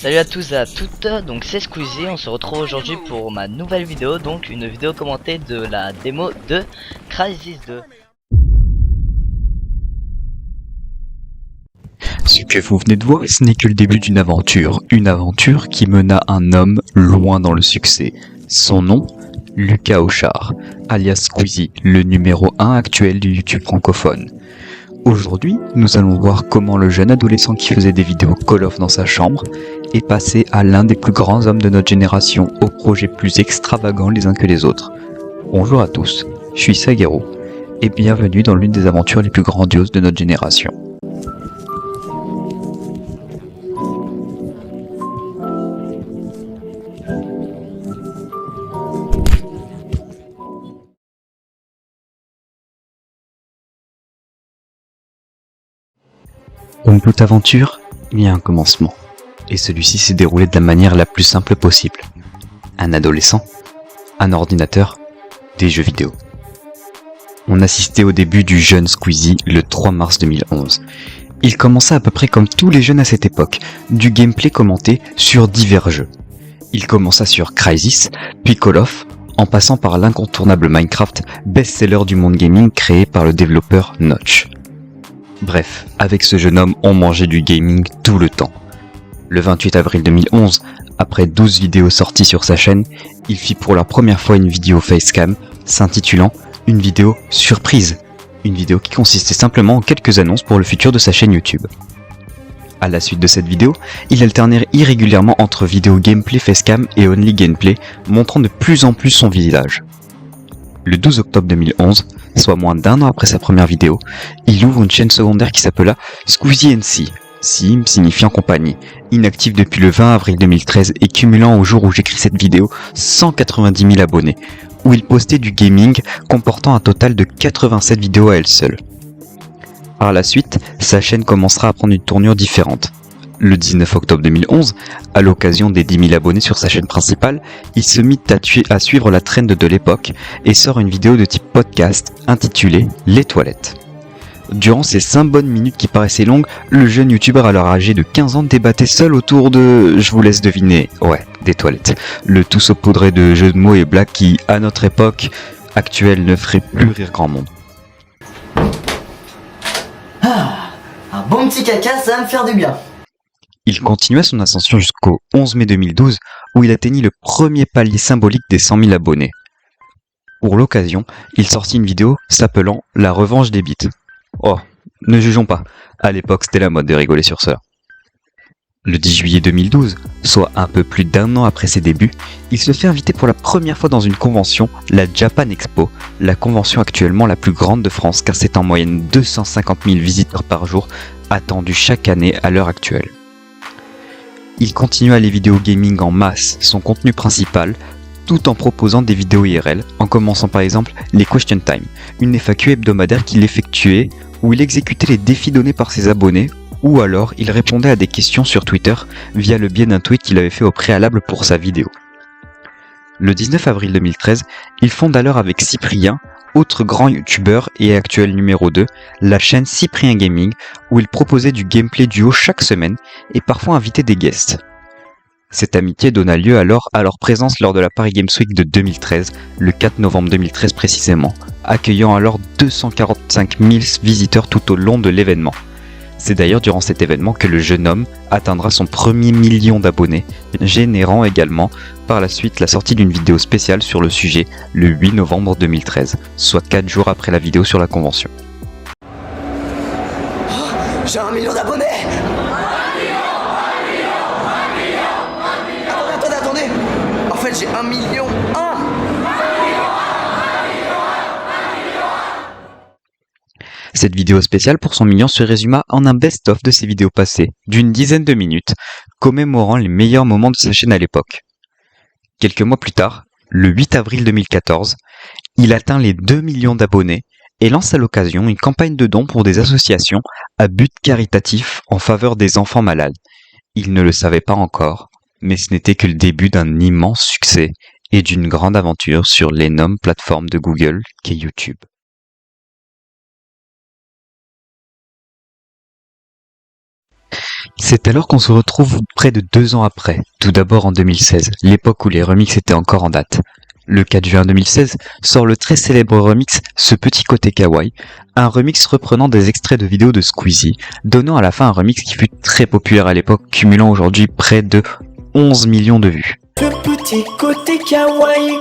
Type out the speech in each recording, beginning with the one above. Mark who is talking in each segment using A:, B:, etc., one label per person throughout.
A: Salut à tous et à toutes, donc c'est Squeezie, on se retrouve aujourd'hui pour ma nouvelle vidéo, donc une vidéo commentée de la démo de Crysis 2.
B: Ce que vous venez de voir, ce n'est que le début d'une aventure qui mena un homme loin dans le succès. Son nom, Lucas Auchard, alias Squeezie, le numéro 1 actuel du YouTube francophone. Aujourd'hui, nous allons voir comment le jeune adolescent qui faisait des vidéos Call of dans sa chambre est passé à l'un des plus grands hommes de notre génération, aux projets plus extravagants les uns que les autres. Bonjour à tous, je suis Sagero, et bienvenue dans l'une des aventures les plus grandioses de notre génération. Comme toute aventure, il y a un commencement, et celui-ci s'est déroulé de la manière la plus simple possible. Un adolescent, un ordinateur, des jeux vidéo. On assistait au début du jeune Squeezie le 3 mars 2011. Il commença à peu près comme tous les jeunes à cette époque, du gameplay commenté sur divers jeux. Il commença sur Crysis, puis Call of, en passant par l'incontournable Minecraft, best-seller du monde gaming créé par le développeur Notch. Bref, avec ce jeune homme, on mangeait du gaming tout le temps. Le 28 avril 2011, après 12 vidéos sorties sur sa chaîne, il fit pour la première fois une vidéo facecam s'intitulant « Une vidéo surprise », une vidéo qui consistait simplement en quelques annonces pour le futur de sa chaîne YouTube. À la suite de cette vidéo, il alternait irrégulièrement entre vidéo gameplay facecam et only gameplay, montrant de plus en plus son visage. Le 12 octobre 2011, soit moins d'un an après sa première vidéo, il ouvre une chaîne secondaire qui s'appela Squeezie NC, Sim signifiant compagnie, inactive depuis le 20 avril 2013 et cumulant au jour où j'écris cette vidéo 190 000 abonnés, où il postait du gaming comportant un total de 87 vidéos à elle seule. Par la suite, sa chaîne commencera à prendre une tournure différente. Le 19 octobre 2011, à l'occasion des 10 000 abonnés sur sa chaîne principale, il se mit à suivre la trend de l'époque et sort une vidéo de type podcast intitulée « Les toilettes ». Durant ces 5 bonnes minutes qui paraissaient longues, le jeune youtubeur alors âgé de 15 ans débattait seul autour de, je vous laisse deviner, ouais, des toilettes. Le tout saupoudré de jeux de mots et blagues qui, à notre époque actuelle, ne ferait plus rire grand monde.
C: Ah, un bon petit caca, ça va me faire du bien.
B: Il continua son ascension jusqu'au 11 mai 2012 où il atteignit le premier palier symbolique des 100 000 abonnés. Pour l'occasion, il sortit une vidéo s'appelant « La revanche des bits ». Oh, ne jugeons pas, à l'époque c'était la mode de rigoler sur ça. Le 10 juillet 2012, soit un peu plus d'un an après ses débuts, il se fait inviter pour la première fois dans une convention, la Japan Expo, la convention actuellement la plus grande de France car c'est en moyenne 250 000 visiteurs par jour attendus chaque année à l'heure actuelle. Il continua les vidéos gaming en masse, son contenu principal, tout en proposant des vidéos IRL, en commençant par exemple les Question Time, une FAQ hebdomadaire qu'il effectuait où il exécutait les défis donnés par ses abonnés, ou alors il répondait à des questions sur Twitter via le biais d'un tweet qu'il avait fait au préalable pour sa vidéo. Le 19 avril 2013, il fonde alors avec Cyprien, autre grand youtubeur et actuel numéro 2, la chaîne Cyprien Gaming, où il proposait du gameplay duo chaque semaine et parfois invitait des guests. Cette amitié donna lieu alors à leur présence lors de la Paris Games Week de 2013, le 4 novembre 2013 précisément, accueillant alors 245 000 visiteurs tout au long de l'événement. C'est d'ailleurs durant cet événement que le jeune homme atteindra son premier million d'abonnés, générant également par la suite la sortie d'une vidéo spéciale sur le sujet le 8 novembre 2013, soit 4 jours après la vidéo sur la convention.
C: Oh, j'ai 1 million d'abonnés. Attendez. En fait, j'ai 1 million.
B: Cette vidéo spéciale pour son million se résuma en un best-of de ses vidéos passées, d'une dizaine de minutes, commémorant les meilleurs moments de sa chaîne à l'époque. Quelques mois plus tard, le 8 avril 2014, il atteint les 2 millions d'abonnés et lance à l'occasion une campagne de dons pour des associations à but caritatif en faveur des enfants malades. Il ne le savait pas encore, mais ce n'était que le début d'un immense succès et d'une grande aventure sur l'énorme plateforme de Google qu'est YouTube. C'est alors qu'on se retrouve près de 2 ans après, tout d'abord en 2016, l'époque où les remixes étaient encore en date. Le 4 juin 2016 sort le très célèbre remix Ce Petit Côté Kawaii, un remix reprenant des extraits de vidéos de Squeezie, donnant à la fin un remix qui fut très populaire à l'époque, cumulant aujourd'hui près de 11 millions de vues.
D: Ce petit côté kawaii.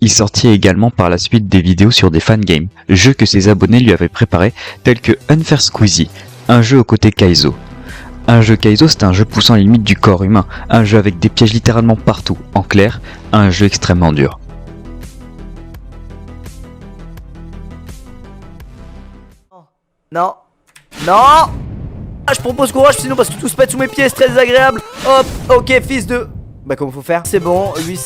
B: Il sortit également par la suite des vidéos sur des fangames, jeux que ses abonnés lui avaient préparés, tels que Unfair Squeezie, un jeu au côté Kaizo. Un jeu Kaizo, c'est un jeu poussant les limites du corps humain, un jeu avec des pièges littéralement partout, en clair, un jeu extrêmement dur.
D: Non. Non. Ah, je propose courage sinon parce que tout se pète sous mes pieds, c'est très désagréable. Hop, ok, fils de... Bah comment faut faire? C'est bon, lui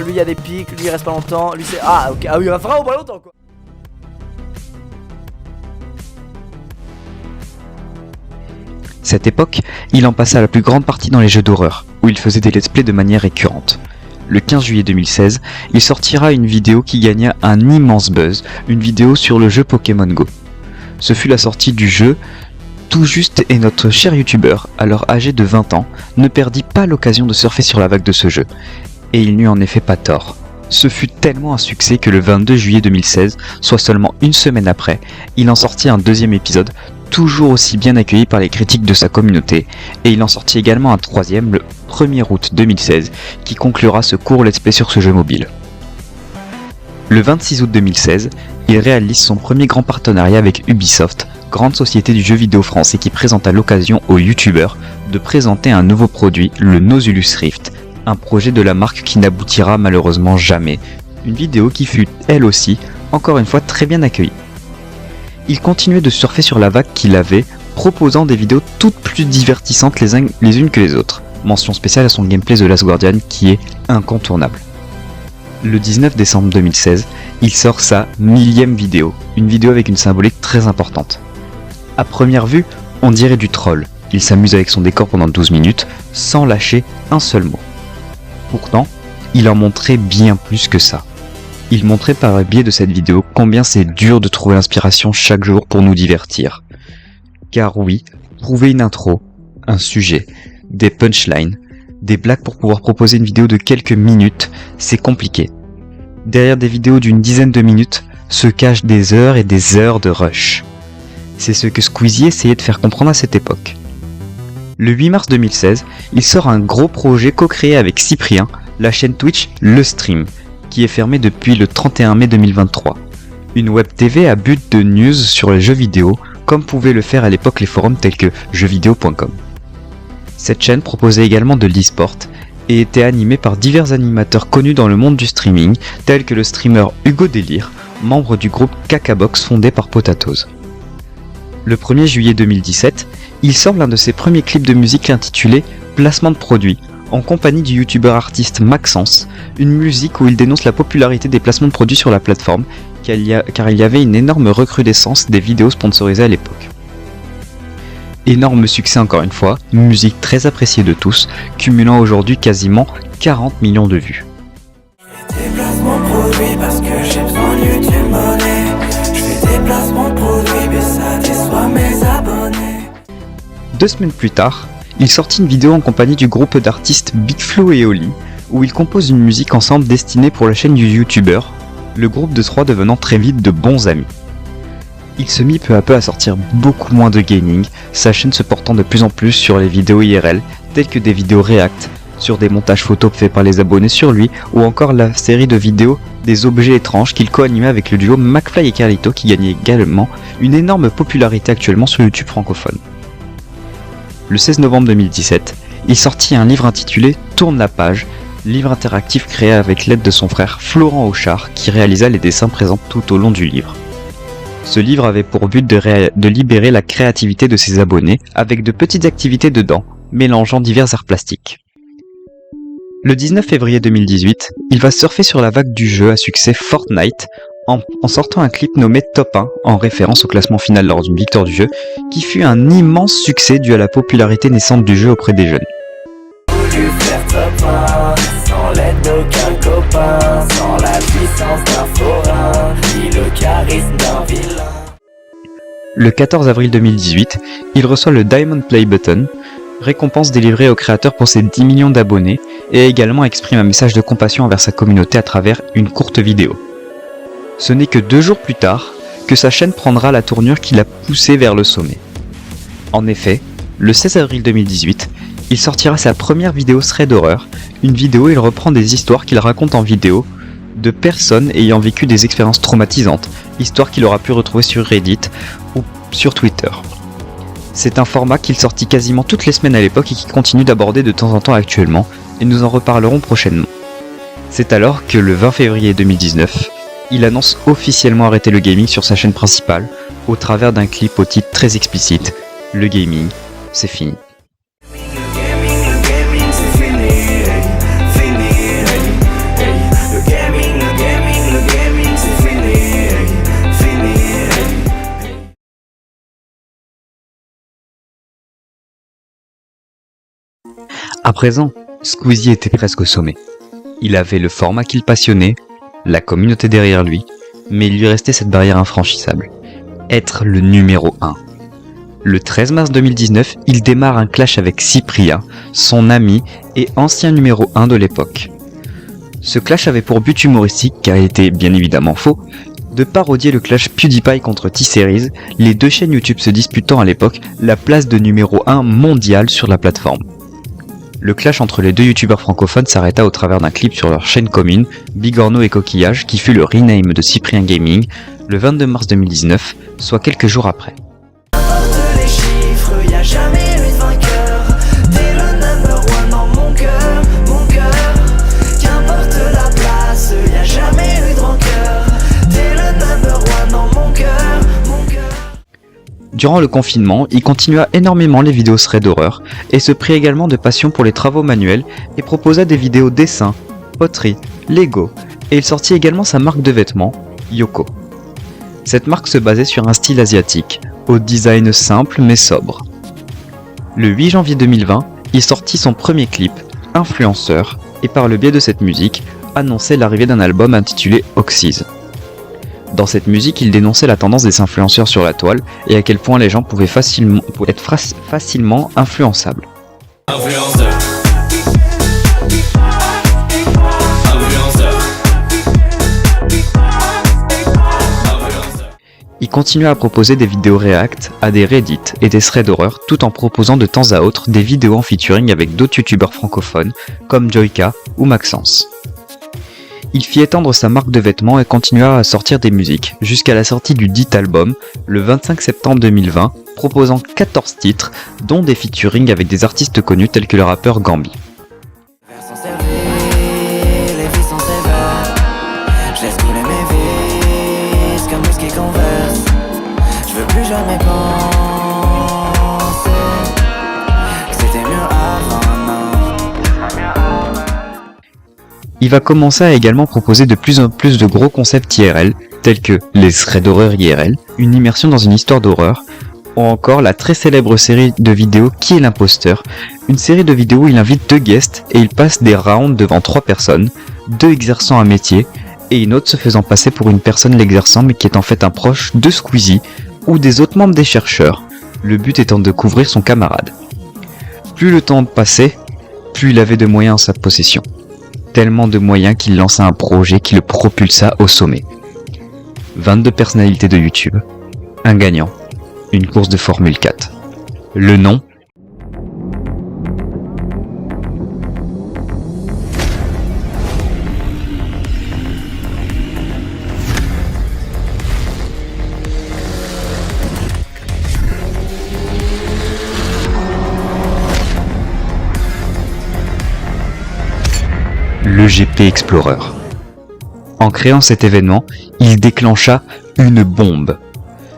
D: il y a des pics, lui il reste pas longtemps, lui c'est... Ah ok, ah oui il va vraiment pas longtemps quoi.
B: Cette époque, il en passa la plus grande partie dans les jeux d'horreur, où il faisait des let's play de manière récurrente. Le 15 juillet 2016, il sortira une vidéo qui gagna un immense buzz, une vidéo sur le jeu Pokémon Go. Ce fut la sortie du jeu tout juste et notre cher youtubeur, alors âgé de 20 ans, ne perdit pas l'occasion de surfer sur la vague de ce jeu. Et il n'eut en effet pas tort. Ce fut tellement un succès que le 22 juillet 2016, soit seulement une semaine après, il en sortit un deuxième épisode, toujours aussi bien accueilli par les critiques de sa communauté, et il en sortit également un troisième le 1er août 2016, qui conclura ce court let's play sur ce jeu mobile. Le 26 août 2016, il réalise son premier grand partenariat avec Ubisoft, grande société du jeu vidéo français qui présente à l'occasion aux youtubeurs de présenter un nouveau produit, le Nozulus Rift, un projet de la marque qui n'aboutira malheureusement jamais, une vidéo qui fut elle aussi, encore une fois très bien accueillie. Il continuait de surfer sur la vague qu'il avait, proposant des vidéos toutes plus divertissantes les unes que les autres, mention spéciale à son gameplay The Last Guardian qui est incontournable. Le 19 décembre 2016, il sort sa 1000e vidéo, une vidéo avec une symbolique très importante. À première vue, on dirait du troll. Il s'amuse avec son décor pendant 12 minutes, sans lâcher un seul mot. Pourtant, il en montrait bien plus que ça. Il montrait par le biais de cette vidéo combien c'est dur de trouver l'inspiration chaque jour pour nous divertir. Car oui, trouver une intro, un sujet, des punchlines, des blagues pour pouvoir proposer une vidéo de quelques minutes, c'est compliqué. Derrière des vidéos d'une dizaine de minutes se cachent des heures et des heures de rush. C'est ce que Squeezie essayait de faire comprendre à cette époque. Le 8 mars 2016, il sort un gros projet co-créé avec Cyprien, la chaîne Twitch Le Stream, qui est fermée depuis le 31 mai 2023. Une web TV à but de news sur les jeux vidéo, comme pouvaient le faire à l'époque les forums tels que jeuxvideo.com. Cette chaîne proposait également de l'e-sport et était animée par divers animateurs connus dans le monde du streaming, tels que le streamer Hugo Délire, membre du groupe Cacabox fondé par Potatoes. Le 1er juillet 2017, il sort l'un de ses premiers clips de musique intitulé Placement de produit, en compagnie du youtubeur artiste Maxence, une musique où il dénonce la popularité des placements de produits sur la plateforme, car il y avait une énorme recrudescence des vidéos sponsorisées à l'époque. Énorme succès encore une fois, une musique très appréciée de tous, cumulant aujourd'hui quasiment 40 millions de vues.
D: Des placements de produits parce que j'ai besoin de YouTube Money. Je fais des placements de produits mais ça déçoit mes abonnés.
B: 2 semaines plus tard, il sortit une vidéo en compagnie du groupe d'artistes Big Flo et Oli, où ils composent une musique ensemble destinée pour la chaîne du youtubeur, le groupe de 3 devenant très vite de bons amis. Il se mit peu à peu à sortir beaucoup moins de gaming, sa chaîne se portant de plus en plus sur les vidéos IRL, telles que des vidéos react, sur des montages photos faits par les abonnés sur lui, ou encore la série de vidéos des objets étranges qu'il co-animait avec le duo McFly et Carlito qui gagnait également une énorme popularité actuellement sur YouTube francophone. Le 16 novembre 2017, il sortit un livre intitulé Tourne la page, livre interactif créé avec l'aide de son frère Florent Auchard qui réalisa les dessins présents tout au long du livre. Ce livre avait pour but de libérer la créativité de ses abonnés avec de petites activités dedans, mélangeant divers arts plastiques. Le 19 février 2018, il va surfer sur la vague du jeu à succès Fortnite en sortant un clip nommé Top 1 en référence au classement final lors d'une victoire du jeu qui fut un immense succès dû à la popularité naissante du jeu auprès des jeunes.
D: Faire top 1, sans l'aide d'aucun copain, sans la puissance d'un forain, ni le charisme d'un vilain.
B: Le 14 avril 2018, il reçoit le Diamond Play Button, récompense délivrée au créateur pour ses 10 millions d'abonnés et également exprime un message de compassion envers sa communauté à travers une courte vidéo. Ce n'est que 2 jours plus tard que sa chaîne prendra la tournure qui l'a poussé vers le sommet. En effet, le 16 avril 2018, il sortira sa première vidéo thread horreur, une vidéo où il reprend des histoires qu'il raconte en vidéo de personnes ayant vécu des expériences traumatisantes, histoires qu'il aura pu retrouver sur Reddit ou sur Twitter. C'est un format qu'il sortit quasiment toutes les semaines à l'époque et qui continue d'aborder de temps en temps actuellement, et nous en reparlerons prochainement. C'est alors que le 20 février 2019, il annonce officiellement arrêter le gaming sur sa chaîne principale, au travers d'un clip au titre très explicite, « Le gaming, c'est fini ». À présent, Squeezie était presque au sommet. Il avait le format qu'il passionnait, la communauté derrière lui, mais il lui restait cette barrière infranchissable. Être le numéro 1. Le 13 mars 2019, il démarre un clash avec Cyprien, son ami et ancien numéro 1 de l'époque. Ce clash avait pour but humoristique, car il était bien évidemment faux, de parodier le clash PewDiePie contre T-Series, les 2 chaînes YouTube se disputant à l'époque la place de numéro 1 mondial sur la plateforme. Le clash entre les 2 youtubeurs francophones s'arrêta au travers d'un clip sur leur chaîne commune, Bigorneau et Coquillage, qui fut le rename de Cyprien Gaming, le 22 mars 2019, soit quelques jours après.
E: Les chiffres, y a jamais eu de vainqueur. T'es le number one dans mon cœur, mon cœur. Qu'importe la place, y a jamais eu de rancœur. T'es le number one dans mon cœur, mon cœur.
B: Durant le confinement, il continua énormément les vidéos thread d'horreur et se prit également de passion pour les travaux manuels et proposa des vidéos dessins, poterie, Lego, et il sortit également sa marque de vêtements, Yoko. Cette marque se basait sur un style asiatique, au design simple mais sobre. Le 8 janvier 2020, il sortit son premier clip, Influenceur, et par le biais de cette musique, annonçait l'arrivée d'un album intitulé Oxys. Dans cette musique, il dénonçait la tendance des influenceurs sur la toile et à quel point les gens pouvaient être facilement influençables.
F: Influenceur.
B: Il continua à proposer des vidéos react à des Reddit et des threads d'horreur tout en proposant de temps à autre des vidéos en featuring avec d'autres youtubeurs francophones comme Joyka ou Maxence. Il fit étendre sa marque de vêtements et continua à sortir des musiques, jusqu'à la sortie du dit album, le 25 septembre 2020, proposant 14 titres, dont des featuring avec des artistes connus tels que le rappeur Gambi.
E: Les vies sont sévères. Je laisse couler mes vis comme whisky Converse. Je veux plus jamais penser que c'était mieux avant, non.
B: Il va commencer à également proposer de plus en plus de gros concepts IRL, tels que les threads d'horreur IRL, une immersion dans une histoire d'horreur, ou encore la très célèbre série de vidéos Qui est l'imposteur, une série de vidéos où il invite 2 guests et il passe des rounds devant 3 personnes, 2 exerçant un métier, et une autre se faisant passer pour une personne l'exerçant mais qui est en fait un proche de Squeezie, ou des autres membres des chercheurs, le but étant de couvrir son camarade. Plus le temps passait, plus il avait de moyens en sa possession. Tellement de moyens qu'il lança un projet qui le propulsa au sommet. 22 personnalités de YouTube, un gagnant, une course de Formule 4. Le nom ? Le GP Explorer. En créant cet événement, il déclencha une bombe.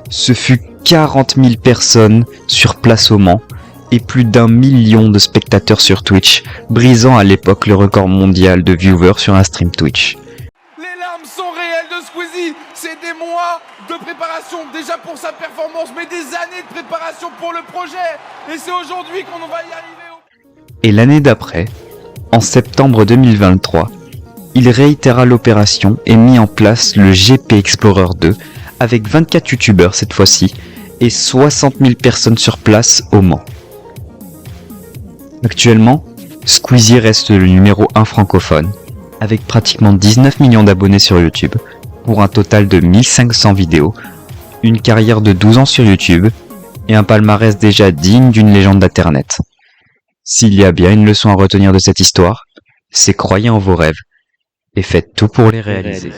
B: Ce fut 40 000 personnes sur place au Mans et plus d'1 million de spectateurs sur Twitch, brisant à l'époque le record mondial de viewers sur un stream Twitch.
G: Les larmes sont réelles de Squeezie. C'est des mois de préparation déjà pour sa performance, mais des années de préparation pour le projet. Et c'est aujourd'hui qu'on va y arriver.
B: Et l'année d'après, en septembre 2023, il réitéra l'opération et mit en place le GP Explorer 2 avec 24 youtubeurs cette fois-ci et 60 000 personnes sur place au Mans. Actuellement, Squeezie reste le numéro 1 francophone, avec pratiquement 19 millions d'abonnés sur YouTube, pour un total de 1500 vidéos, une carrière de 12 ans sur YouTube, et un palmarès déjà digne d'une légende d'Internet. S'il y a bien une leçon à retenir de cette histoire, c'est croyez en vos rêves, et faites tout pour les réaliser.